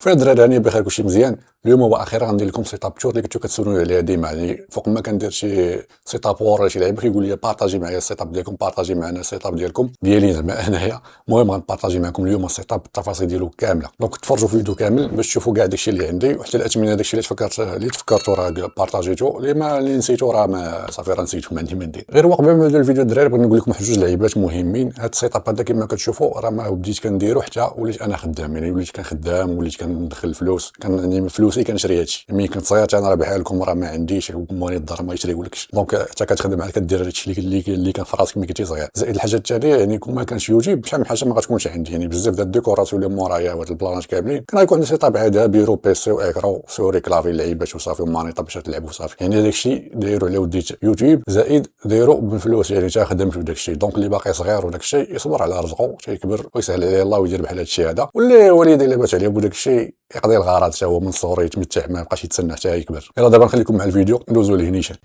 فين الدراري راني بخير كلشي مزيان. اليوم واخيرا غندير لكم سيتاب تشوت اللي كنتو كتسولوني عليها ديما، يعني فوق ما كندير شي سيتاب ولا شي لعيبه كيقول لي بارطاجي معايا السيتاب ديالكم، بارطاجي معنا السيتاب ديالكم ديالي زعما انايا. المهم غنبارطاجي معكم اليوم السيتاب بالتفاصيل ديالو كامله، دونك تفرجوا في الفيديو كامل باش تشوفوا كاع داكشي اللي عندي وحتى الاثمنه داكشي اللي تفكرتوا راه بارطاجيتو، اللي نسيتو راه ما صافي راه نسيتو، ما عندي ما ندير. غير قبل ما نبدا الفيديو الدراري بغيت نقول لكم واحد جوج لعيبات مهمين. هاد السيتاب هذا كما كتشوفوا راه ما بديت كنديرو حتى وليت انا خدام، يعني وليت كنخدام وليت كندخل فلوس، يعني فلوسي كنشري هادشي. ملي كنت صغير انا راه بحالكم راه ما عنديش موالي الدار ما يشريولكش، دونك حتى كتخدم على كدير هادشي اللي كان في راسك ملي كنتي صغير. زائد الحاجه الثانيه يعني كون ما كانش يوتيوب شحال من حاجه ما غتكونش عندي، يعني بزاف ديال الديكوراسيون اللي مورايا وهاد البلانات كاملين كان غيكون عندي سيتاب عادي، بيرو بيسي واكرا سوري كلافي لعيبات وصافي ومانيطه باش تلعبوا صافي. يعني داكشي دايرو على وديت يوتيوب، زائد دايرو بالفلوس، يعني تا خدمت بداكشي. دونك اللي باقي صغير وداكشي يصبر على رزقو تيكبر ويسهل عليه الله ويدير بحال هادشي هذا، واللي والديه لاباس عليه وداكشي يقضي الغرض حتى هو من الصغر يتمتع، ما يبقاش يتسنى حتى يكبر. يلا دابا نخليكم مع الفيديو ندوزو ليه نيشان.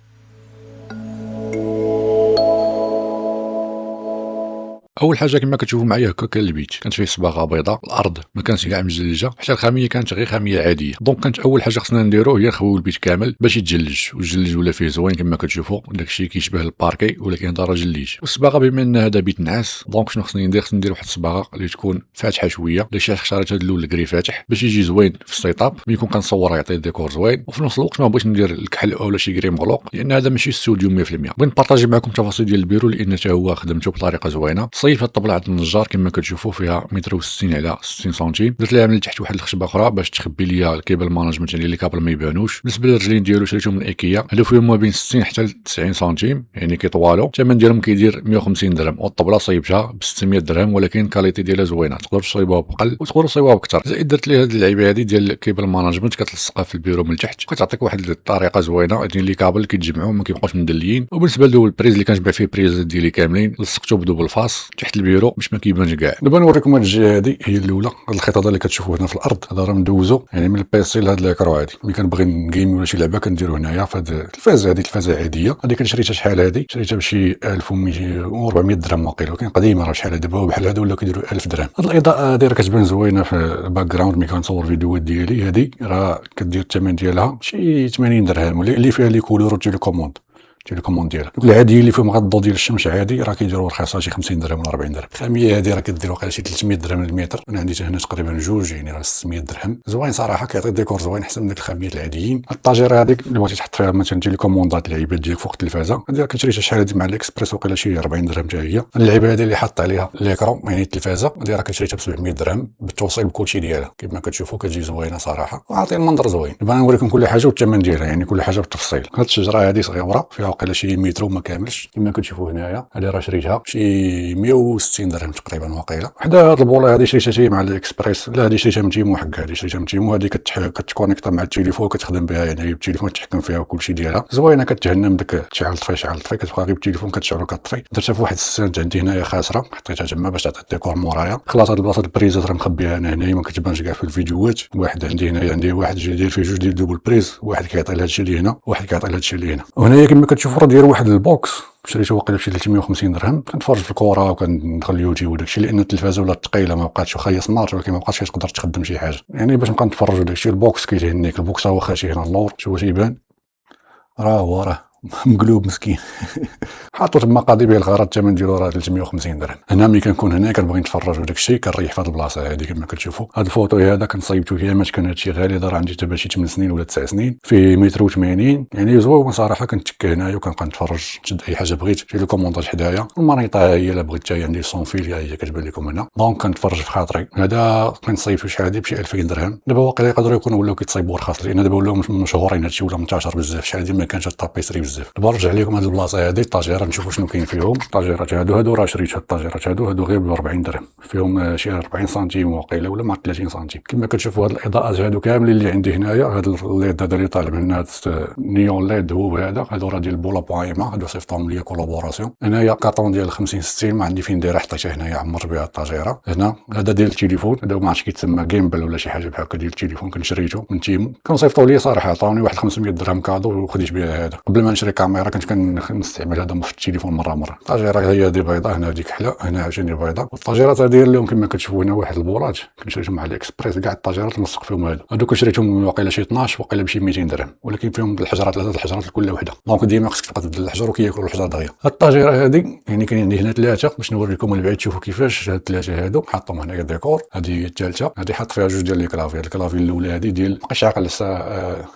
اول حاجه كما كتشوفوا معايا هكا كان البيت كانت فيه صباغه بيضاء، الارض ما كانش كاع مجلجه، حتى الخاميه كانت غير خاميه عاديه. دونك كانت اول حاجه خصنا نديرو هي نخويو البيت كامل باش يتجلج، والجلج ولا فيه زوين كما كتشوفوا، داكشي كيشبه الباركي ولكن دار جليج. والصباغه بما ان هذا بيت نعاس، دونك شنو خصني ندير؟ خصني ندير واحد الصباغه اللي تكون فاتحه شويه، داكشي شريت هذا اللون الكري فاتح باش يجي زوين في السيطاب، ملي يكون كنصور يعطي ديكور زوين. وفي نفس الوقت ما بغيتش ندير الكحل اولا شي كري مغلوق لان هذا ماشي ستوديو 100%. بغيت نبارطاجي معكم التفاصيل ديال البيرو لان حتى هو خدمته بطريقه زوينه. صيف هاد الطبله عند النجار كما كتشوفوا فيها 1.60 متر على 60 سنتيم، درت لها من التحت واحد الخشبه اخرى باش تخبي ليا الكيبل مانجمنت، يعني لي كابل ما يبانوش. بالنسبه للرجلين ديالو شريتهم من ايكيا، هادو فيهم ما بين 60 حتى 90 سنتيم، يعني كيطوالوا. الثمن ديالهم كيدير 150 درهم، والطبله صايبتها ب 600 درهم، ولكن الكاليتي ديالها زوينه، تقدروا تصايبوها بقل وتقدروا تصايبوها بكثر. زائد درت ليه هاد اللعيبه هادي ديال الكيبل مانجمنت كتلصقها في البيرو من التحت، وكتعطيك واحد الطريقه زوينه، يعني لي كابل كيتجمعوا ما كيبقاوش مدليين. وبالنسبه لدو البريز اللي كنجمع فيه بريزات ديالي كاملين لصقته بدوبل فاس تحت البيرو باش ما كيبانش كاع. دابا نوريكم هاد الجهه هادي هي الاولى، هاد الخيط هذا اللي كتشوفوه هنا في الارض هذا راه مدوزو يعني من البيسي لهاد لاكرو هادي. ملي كنبغي نجيمي ولا شي لعبه كنديرو هنايا في هاد الفازه هادي، الفازه عاديه هادي كنشريتها شحال هادي؟ شريتها بشي 1400 درهم واقيلا، ولكن قديمه راه شحال دابا بحال هادو ولاو كيديروا 1000 درهم. هاد الاضاءه هادي راه كتبان زوينه في الباك جراوند ملي كنصور فيديوهات ديالي. هادي راه كدير الثمن ديالها شي 80 درهم، اللي فيها لي كولور والتيليكوموند ديالها. دوك العاديين اللي فيهم غير الضو ديال الشمس عادي راه كيديروا رخيصه شي 50 درهم ولا 40 درهم. الخاميه هذه راه كدير واقيلا شي 300 درهم المتر، انا عندي هنا تقريبا جوج، يعني راه 600 درهم. زوين صراحه، كيعطي ديكور زوين احسن من ديك الخاميات العاديين. الطاجيره هذيك اللي بغيتي تحط فيها مثلا تيليكوموندات اللعيبات ديالك فوق التلفازه، هذه كنشريها شحال هذه مع الاكسبريس واقيلا شي 40 درهم حتى هي. اللعيبه هذه اللي حاط عليها ليكرو يعني التلفازه، هذه راه كنشريتها ب 700 درهم بالتوصيل بكلشي ديالها كما كتشوفوا، كتجي زوينه صراحه وعاطي المنظر زوين. دابا نوريكم كل حاجه والثمن ديالها، يعني كل حاجه بالتفصيل. هذه الشجره هذه صغيره فيها واقيلا شي متر ما كاملش كما كتشوفوا هنايا. هذه راه شريتها شي 160 درهم تقريبا واقيلا. وحده هاد البوله هذه شريتها شي مع الاكسبريس، لا هذه شريتها من تيمو حق، هذه شريتها من تيمو. هذه كتكونيكطا مع التليفون وكتخدم بها، يعني بالتليفون تحكم فيها وكلشي ديالها زوينه. كتهنم داك تشعل طفي كتبقى غير بالتليفون كتشعل وكطفي. درتها في واحد الساند عندي هنايا خاسره، حطيتها تما باش تعطي الديكور مورايا. خلاص هاد البلاصه البريزات راه مخبيها انا هنايا، ما كتبانش كاع في الفيديوهات. واحد عندي هنايا، عندي واحد جاي داير فيه جوج ديال دوبل بريز، واحد كيعطي لهادشي اللي هنا وواحد كيعطي لهادشي اللي هنا. وهنايا كما كتشوفوا راه داير واحد البوكس شريته واقيلا بشي 350 درهم. كنتفرج في الكره وكندخل اليوتيوب وداكشي، لان التلفازه ولات ثقيله ما بقاتش، واخا هي سمارت ولكن ما بقاتش كتقدر تخدم شي حاجه، يعني باش نبقى نتفرج وداكشي. البوكس كيتهنيك، البوكس هو خاشي هنا اللور، شوف واش يبان، راه مقلوب مسكين حاطو تما قاضي به الغرض. الثمن ديالو راه 350 درهم. هنا ملي كنكون هنا كنبغي نتفرج وداك الشيء كنريح في هذه البلاصه هذه كما كتشوفوا. هذا الفوطو هذا كنصايبتو كيامات، كان هادشي غالي، دار عندي دابا شي 8 سنين ولا 9 سنين، فيه 180 يعني زوين صراحه. كنتك هنايا وكنبقى نتفرج، نشد اي حاجه بغيت، شي لي كوموندات حدايا. المانيطه هي الا بغيت حتى عندي سون فيل هي كتبان لكم هنا، دونك كنتفرج في خاطري. هذا كنصايبتو شحال هادي بشي 2000 درهم. دابا واقيلا يقدروا يكونوا ولاو كيتصايبوا رخاص، لان دابا ولاو مشهورين، هادشي ولا منتشر بزاف. شحال هادي ما كانش الطابيسري بزاف. دابا نرجع لكم هاد البلاصه هادي الطاجيره، نشوفوا شنو كاين فيهم. الطاجيرات هادو راه شريت الطاجيرات هادو غير ب 40 درهم، فيهم شي 40 سنتيم واقيلا ولا مع 30 سنتيم. كما كتشوفوا هاد الاضاءات هادو كاملين اللي عندي هنايا، هاد الليد هذا اللي طالع من هاد نيون ليد هو هادو راه ديال بولا بوايما، هادو صيفطهم ليا كولابوراسيون. هنايا كارطون ديال 50 60 ما عندي فين ندير، حطيته هنايا عمرت بها الطاجيره. هنا هذا ديال التليفون، هذا ما عرفتش كيتسمى جيمبل ولا شي حاجه بحال هكا ديال التليفون، كنت شريته من تيمو. كانوا صيفطوا لي صراحه، عطاوني واحد 500 درهم كادو وخديت بها هذا. قبل ما كنشري كاميرا كنت كنستعمل هذا في التليفون مره الطاجيره هي هذه بيضاء، هنا هذيك حلا، هنا عاوتاني بيضاء. والطاجيرات هذه اليوم كما كتشوفوا هنا واحد البولات كنشريتهم على الاكسبريس، كاع الطاجيرات ملصق فيهم هادو كنشريتهم واقيلا شي 12 واقيلا بشي 200 درهم، ولكن فيهم الحجرات 3 الحجرات لكل وحده، دونك ديما خصك تبقى تبدل الحجر وكياكلوا الحجر دغيا. هاد الطاجيره هذه يعني كاين عندي هنا 3 باش نوريكم من بعيد تشوفوا كيفاش هاد 3 هادو حطهم هنايا ديكور. هذه هي الثالثه، هذه حط فيها 2 ديال لي كلافي. هاد الكلافي الاولى هذه ديال مابقيتش عاقل لسه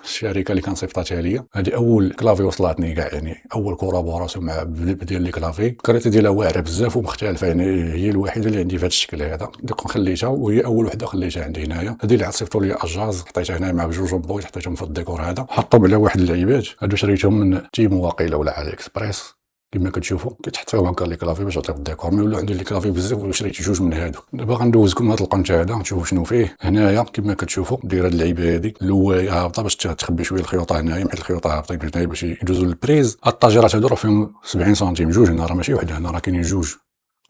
الشركه اللي كنصيفطاتها ليا، هذه اول كلافي وصلتني كاع، يعني اول كولابوراسيون مع ديال لي كلافي. الكريتي ديالها واعره بزاف ومختلفه، يعني هي الوحيده اللي عندي في هذا الشكل هذا، ديك خليتها وهي اول وحده خليتها عندي هنايا. هذه اللي عاد صيفطوا لي اجاز حطيتها هنا مع بجوج بويت، حطيتهم في الديكور هذا، حطهم على واحد اللعيبات. هادو شريتهم من تيمو واقيلا ولا على اكسبريس كما كتشوفوا، كيتحط فيهم هكا لي كلافي باش يعطيو الديكور. مي ولاو عندي لي كلافي بزاف وشريت 2 من هادو. دابا غندوزكم هاد القنت هذا تشوفوا شنو فيه. هنايا كما كتشوفوا داير هاد اللعيبه هذه اللوايه هابطه باش تخبي شويه الخيوطه هنايا، حيت الخيوطه هابطين هنايا باش يدوزوا للبريز. هاد الطاجيرات هادو راه فيهم 70 سنتيم، 2 هنا راه ماشي وحده، هنا راه كاينين 2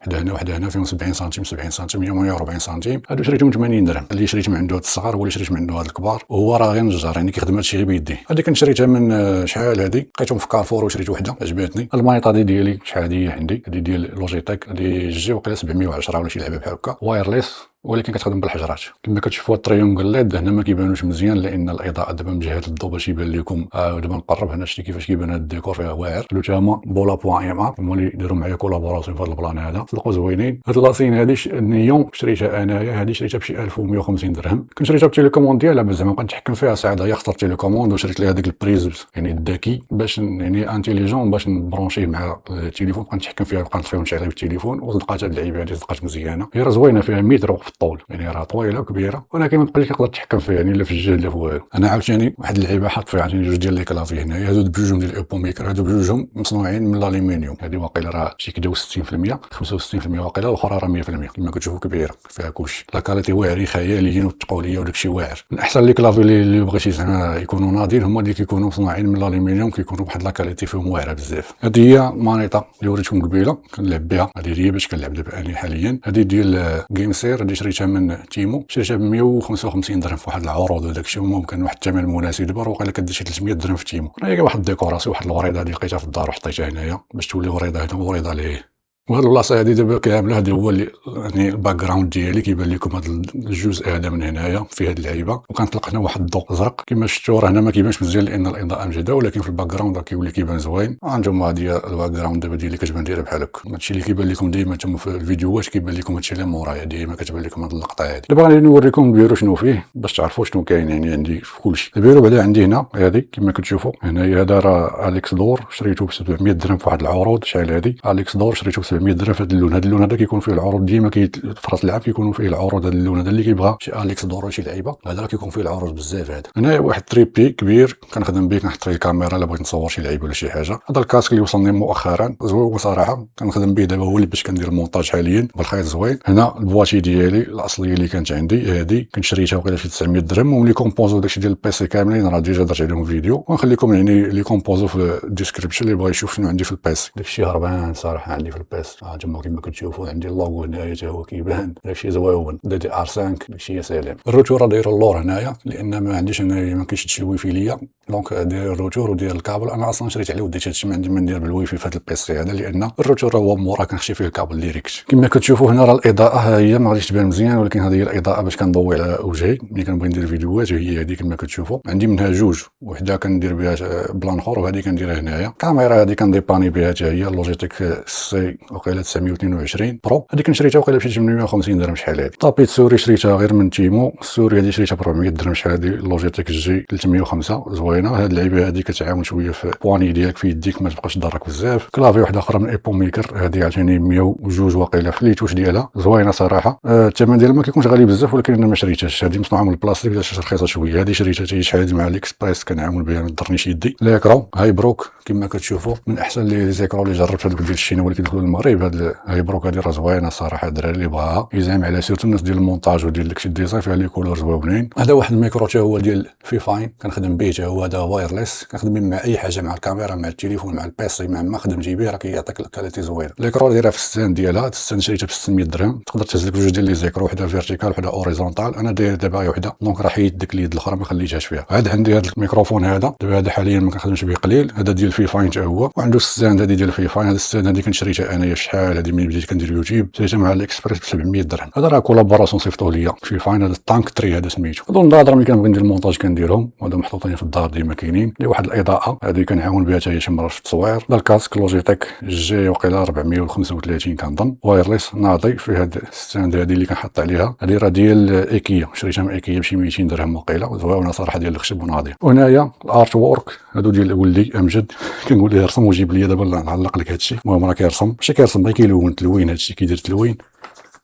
وحده هنا وحده هنا، فيهم 70 سنتيم 70 سنتيم 140 سنتيم. هادو شريتهم 80 درهم. اللي شريت من عنده هاد الصغار هو اللي شريت من عنده هاد الكبار، وهو راه غير نجار يعني كيخدم هادشي غير بيديه. هادي كنت شريتها من شحال، هادي لقيتهم في كارفور وشريت وحده عجبتني. المانيطه ديالي شحال هادي عندي، هادي ديال لوجيتيك، هادي جي وقيلا 710 ولا شي لعبه بحال هكا، وايرليس ولكن كتخدم بالحجرات. كما كتشوفوا التريونغل ليد هنا ما كيبانوش مزيان لان الاضاءه دابا من جهه الضوء باش يبان لكم. دابا نقرب هنا شتي كيفاش كيبان هذا الديكور فيه واعر. هادو تاهما بولا بوان ام هما اللي داروا معايا كولابوراسيون في هذا البلان هذا، صدقوا زوينين. هاد لاسين هادي النيون شريتها انايا، هادي شريتها بشي 1150 درهم. كنت شريتها بالتيليكوموند ديالها باش زعما كنتحكم فيها ساعه. هي اخترت تيليكوموند وشريت لها هذيك البريز يعني الذكي باش يعني انتيليجون باش نبرونشيه مع التليفون كنتحكم فيها، بقات فيها ونشعل بالتليفون. وصدقات هاد اللعيبه هادي صدقات مزيانه، هي راه زوينه فيها متر في الطول، يعني راه طويله وكبيره ولكن ما تقدرش تقدر تحكم فيها يعني لا في الجهه لا في والو. انا عاوتاني واحد اللعيبه حاط فيها عاوتاني 2 ديال لي كلافي هنايا، هادو بجوجهم ديال ايبو ميكر، هادو بجوجهم مصنوعين من الالومنيوم. هادي واقيلا راه شي كدا 60% 65% واقيلا، والاخرى راه 100%. كما كتشوفوا كبيره فيها كلشي، لا كاليتي واعرين خياليين والتقوليه وداكشي واعر. من احسن لي كلافي اللي بغيتي زعما يكونوا ناضين هما اللي كيكونوا مصنوعين من الالومنيوم، كيكونوا بواحد لا كاليتي فيهم واعره بزاف. هادي هي مانيطه اللي وريتكم قبيله كنلعب بها، هادي هي باش كنلعب دابا انا حاليا. هادي ديال جيم سير، هادي شريتها من تيمو، شريتها ب 155 درهم في واحد العروض وداك الشيء، ممكن واحد الثمن مناسب. دابا وقيلا كدير شي 300 درهم في تيمو. هي واحد الديكوراسيون، واحد الوريضه اللي لقيتها في الدار وحطيتها هنايا باش تولي وريضه هنا وريضه ليه. وهاد البلاصه هادي دابا كامله هادي هو اللي يعني الباك جراوند ديالي كيبان لكم هاد الجزء هذا من هنايا في هاد اللعيبه. وكنطلق هنا واحد الضوء ازرق كما شفتوا، راه هنا ما كيبانش مزيان لان الاضاءه مجهده، ولكن في الباك جراوند راه كيولي كيبان زوين. هانتوما هادي الباك جراوند دابا ديالي كتبان دايره بحال هكا. هادشي اللي كيبان لكم ديما نتوما في الفيديوهات كيبان لكم هادشي اللي مورايا، ديما كتبان لكم هاد اللقطه هادي. دابا غادي نوريكم البيرو شنو فيه باش تعرفوا شنو كاين يعني عندي في كلشي. البيرو بعدا عندي هنا هادي كما كتشوفوا هنايا، هذا راه اليكس دور شريته ب 700 درهم في واحد العروض. شحال هادي اليكس دور شريته ب 700 درهم في هاد اللون. هاد اللون هذا كيكون فيه العروض ديما في راس العام كيكونوا فيه العروض. هذا اللون هذا اللي كيبغى شي اليكس دور ولا شي لعيبه هذا راه كيكون فيه العروض بزاف. هذا هنا واحد تريبي كبير كنخدم به، كنحط فيه الكاميرا الا بغيت نصور شي لعيبه ولا شي حاجه. هذا الكاسك اللي وصلني مؤخرا زوين صراحه، كنخدم به دابا هو اللي باش كندير المونتاج حاليا بالخيط زوين. هنا البواتي ديالي الاصليه اللي كانت عندي هذه كنت شريتها وقيله شي 900 درهم، وملي كومبوزو داكشي ديال البيسي كاملين راه ديجا درت عليهم فيديو ونخليكم يعني لي كومبوزو في الديسكريبشن اللي بغى يشوف شنو عندي في البيسي. داكشي هربان صراحه عندي في البيسي. تما كما كتشوفوا عندي اللوغو هنايا حتى هو كيبان، داكشي زويون دي ار 5 داكشي يا سلام. الروتور داير اللور هنايا لان ما عنديش انايا ما كيشدش الويفي ليا، دونك داير الروتور وداير الكابل. انا اصلا شريت عليه وديت هادشي ما عندي ما ندير بالويفي في هذا البيسي هذا، لان الروتور هو مورا كنخشي فيه الكابل ديريكت. كما كتشوفوا هنا راه الاضاءه ها هي ما غاديش تبان مزيان، ولكن هذه هي الاضاءه باش كنضوي على وجهي ملي كنبغي ندير فيديوهات. هي هذه كما كتشوفوا عندي منها 2، وحده كندير بها بلان اخر وهذه كنديرها هنايا. الكاميرا هذه كنديباني بها حتى هي لوجيتيك سي وقيله 922 برو. هذه كنت شريتها وقيله بشي 850 درهم. شحال هذه طابيت سوري شريتها غير من تيمو. السوري هذه شريتها ب 400 درهم. شحال هذه لوجيتيك جي 305 زوينه. هاد اللعيبه هذه كتعاون شويه في البواني ديالك في يديك ما تبقاش تضرك بزاف. كلافي واحده اخرى من ايبو ميكر هذه عاوتاني 102 وقيله في ليتوش ديالها زوينه صراحه. الثمن ديالها ما كيكونش غالي بزاف، ولكن انا ما شريتهاش. هذه مصنوعه من البلاستيك داك رخيصه شويه. هذه شريتها حتى شحال هذه مع الاكسبريس كنعاون بها ما ضرنيش يدي. ليكرو هاي بروك كما كتشوفوا من احسن لي زيكرو اللي جربت هذوك ديال الشينا اللي كيدخلوا للمغرب. هاد هاي بروك هذه راه زوينه صراحه. الدراري اللي بغاها يزعم على سيرتو الناس ديال المونتاج وديال داكشي الديزاين فيها لي كولور زوينين. هذا واحد الميكرو حتى هو ديال فيفاين كنخدم به حتى هو. هذا وايرلس كنخدم مع اي حاجه، مع الكاميرا، مع التليفون، مع البيسي، مع ما خدمتي به راه كيعطيك الكاليتي زوينه. ليكرو دايره في الستاند ديالها، هاد الستاند شريتها ب 600 درهم، تقدر تهز لك جوج ديال لي زيكرو، وحده فيرتيكال وحده اوريزونتال. انا داير دابا وحده دونك راه حيدت ديك اليد الاخرى ما خليتهاش فيها. عاد عندي هاد الميكروفون هذا دابا، هذا حاليا ما كنخدمش به قليل، هذا ديال فيفاين حتى هو، وعنده الستاند هذه ديال فيفاين. هاد الستاند هذه كنت شريتها انايا شحال هذه ملي بديت كندير يوتيوب، شريتها مع الاكسبريس ب 700 درهم. هذا راه كولابوراسيون صيفطوه ليا فيفاين، هذا التانك تري هذا سميتو. هادو النظاره ملي كنبغي ندير المونتاج كنديرهم، وهذا محطوطين في الدار ديما كاينين. لي واحد الاضاءه هذه كنعاون بها حتى هي شي مرات في التصوير. هذا الكاسك لوجيتيك جي وقيله 435 كنظن، وايرلس ناضي فيه هاد الستاند هذه اللي كنحط عليها. هذه راه ديال ايكيا، شريتها من ايكيا بشي 200 درهم وقيله، زوينه صراحه ديال الخشب وناضيه. وهنايا الارت وورك هادو ديال ولدي امجد، كنقول ليه رسم وجيب لي دابا نعلق لك هادشي. المهم راه كيرسم، ماشي كيرسم غير كيلون تلوين، هادشي كيدير تلوين.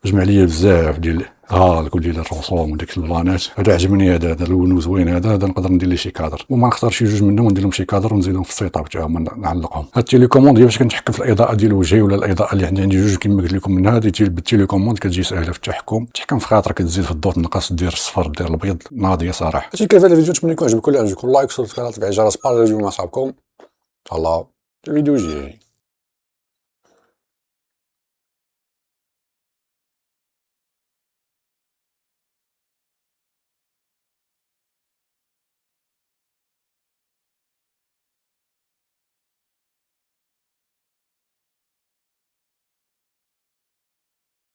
جمع لي بزاف ديال هالك وديال الرسوم وديك البلانات. هذا عجبني، هذا لونو زوين، هذا نقدر ندير ليه شي كادر، وما نختار شي جوج منهم وندير لهم شي كادر ونزيدهم في السيت اب تاعهم نعلقهم. هاد التيليكوموند باش كنتحكم في الاضاءه ديال وجهي ولا الاضاءه اللي عندي جوج كما قلت لكم من هذه بالتيليكوموند كتجي ساهله في التحكم، تحكم في خاطرك، تزيد في الضوء، تنقص، دير الصفر، دير الابيض، ناضيه صراحه. هادشي كيف هذا الفيديو، نتمنى يكون عجبكم. لايك، سبسكرايب، تفعيل الجرس، بارطاجيو مع صحابكم. الله الفيديو جاي.